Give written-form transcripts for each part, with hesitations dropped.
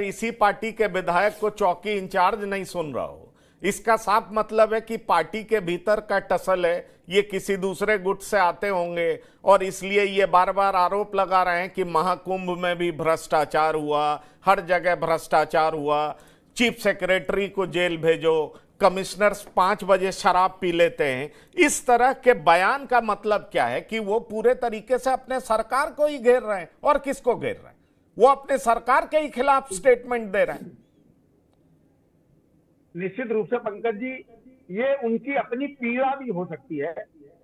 इसी पार्टी के विधायक को चौकी इंचार्ज नहीं सुन रहा हो, इसका साफ मतलब है कि पार्टी के भीतर का टसल है, ये किसी दूसरे गुट से आते होंगे और इसलिए ये बार बार आरोप लगा रहे हैं कि महाकुंभ में भी भ्रष्टाचार हुआ, हर जगह भ्रष्टाचार हुआ, चीफ सेक्रेटरी को जेल भेजो, कमिश्नर्स 5 बजे शराब पी लेते हैं। इस तरह के बयान का मतलब क्या है कि वो पूरे तरीके से अपने सरकार को ही घेर रहे हैं। और किसको घेर रहे हैं? वो अपने सरकार के ही खिलाफ स्टेटमेंट दे रहे हैं। निश्चित रूप से पंकज जी, ये उनकी अपनी पीड़ा भी हो सकती है।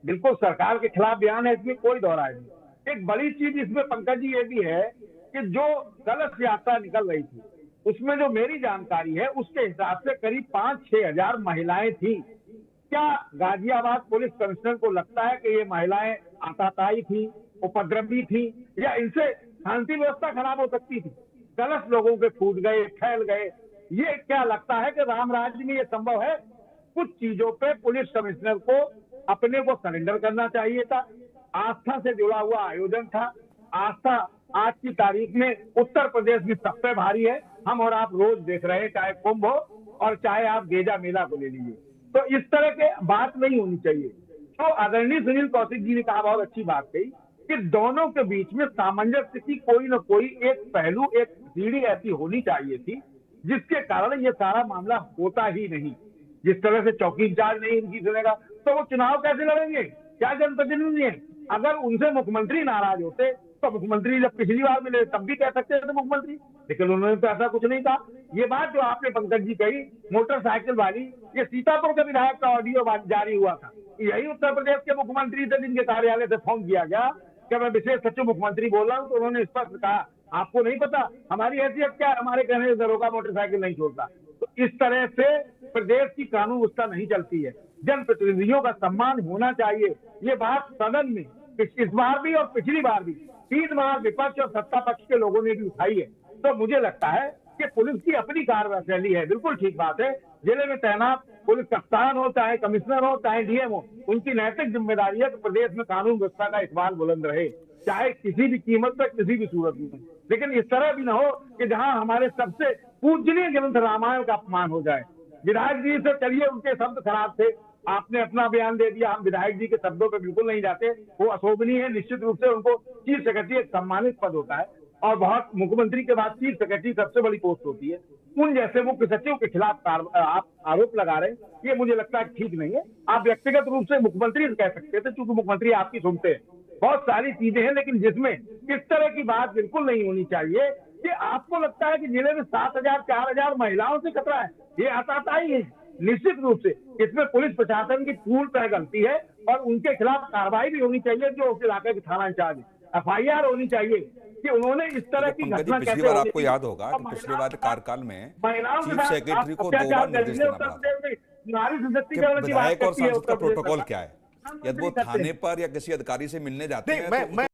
बिल्कुल सरकार के खिलाफ बयान है, इसमें कोई दोहराए नहीं। एक बड़ी चीज इसमें पंकज जी ये भी है कि जो कलश यात्रा निकल रही थी उसमें जो मेरी जानकारी है उसके हिसाब से करीब 5-6 हजार महिलाएं थी। क्या गाजियाबाद पुलिस कमिश्नर को लगता है कि ये महिलाएं आताताई थी, उपद्रवी थी, या इनसे शांति व्यवस्था खराब हो सकती थी? कलश लोगों के फूट गए, फैल गए। ये क्या लगता है कि राम राज्य में ये संभव है? कुछ चीजों पे पुलिस कमिश्नर को अपने को सरेंडर करना चाहिए था। आस्था से जुड़ा हुआ आयोजन था। आस्था आज की तारीख में उत्तर प्रदेश में सब पे भारी है। हम और आप रोज देख रहे हैं, चाहे कुंभ हो और चाहे आप गेजा मेला को ले लीजिए। तो इस तरह के बात नहीं होनी चाहिए। तो आदरणीय सुनील कौशिक जी ने कहा, बहुत अच्छी बात कही कि दोनों के बीच में सामंजस्य की कोई न कोई एक पहलू, एक सीढ़ी ऐसी होनी चाहिए थी जिसके कारण ये सारा मामला होता ही नहीं। जिस तरह से चौकी इंचार्ज नहीं इनकी सुनेगा तो वो चुनाव कैसे लड़ेंगे? क्या जनप्रतिनिधि है? अगर उनसे मुख्यमंत्री नाराज होते तो मुख्यमंत्री जब पिछली बार मिले तब भी कह सकते थे मुख्यमंत्री, लेकिन उन्होंने तो ऐसा कुछ नहीं कहा। ये बात जो आपने पंकज जी कही मोटरसाइकिल वाली, ये सीतापुर के विधायक का ऑडियो जारी हुआ था। यही उत्तर प्रदेश के मुख्यमंत्री से जिनके कार्यालय से फोन किया गया कि मैं विशेष सचिव मुख्यमंत्री बोल रहा हूँ, तो उन्होंने स्पष्ट कहा आपको नहीं पता हमारी हैसियत क्या है? हमारे कहने से दरोगा मोटरसाइकिल नहीं छोड़ता। तो इस तरह से प्रदेश की कानून व्यवस्था नहीं चलती है। जनप्रतिनिधियों का सम्मान होना चाहिए। ये बात सदन में इस बार भी और पिछली बार भी 3 बार विपक्ष और सत्ता पक्ष के लोगों ने भी उठाई है। तो मुझे लगता है कि पुलिस की अपनी कार्यशैली है। बिल्कुल ठीक बात है, जिले में तैनात पुलिस कप्तान हो, चाहे कमिश्नर हो, चाहे डीएम हो, उनकी नैतिक जिम्मेदारी है कि प्रदेश में कानून व्यवस्था का इकबाल बुलंद रहे, चाहे किसी भी कीमत पर, किसी भी सूरत में। लेकिन इस तरह भी ना हो कि जहां हमारे सबसे पूजनीय ग्रंथ रामायण का अपमान हो जाए। विधायक जी से चलिए, उनके शब्द खराब थे, आपने अपना बयान दे दिया। हम विधायक जी के शब्दों पे बिल्कुल नहीं जाते, वो अशोभनीय है। निश्चित रूप से उनको चीफ सेक्रेटरी एक सम्मानित पद होता है और बहुत मुख्यमंत्री के बाद चीफ सेक्रेटरी सबसे बड़ी पोस्ट होती है। उन जैसे मुख्य सचिव के खिलाफ आप आरोप लगा रहे हैं, ये मुझे लगता है ठीक नहीं है। आप व्यक्तिगत रूप से मुख्यमंत्री से कह सकते थे, क्योंकि मुख्यमंत्री आपकी सुनते हैं। बहुत सारी चीजें हैं, लेकिन जिसमें इस तरह की बात बिल्कुल नहीं होनी चाहिए कि आपको लगता है कि जिले में 7,000 4,000 महिलाओं से खतरा है। ये आताताई है। निश्चित रूप से इसमें पुलिस प्रशासन की पूर्णतः गलती है और उनके खिलाफ कार्रवाई भी होनी चाहिए। जो उस इलाके के थाना इंचार्ज, FIR होनी चाहिए कि उन्होंने इस तरह की घटना पिछली बार आपको याद होगा कि पिछली बार कार्यकाल में चीफ सेक्रेटरी को 2 बार निर्देश देना पड़ा। विधायक और सांसद का प्रोटोकॉल क्या है? यदि वो थाने पर या किसी अधिकारी से मिलने जाते हैं तो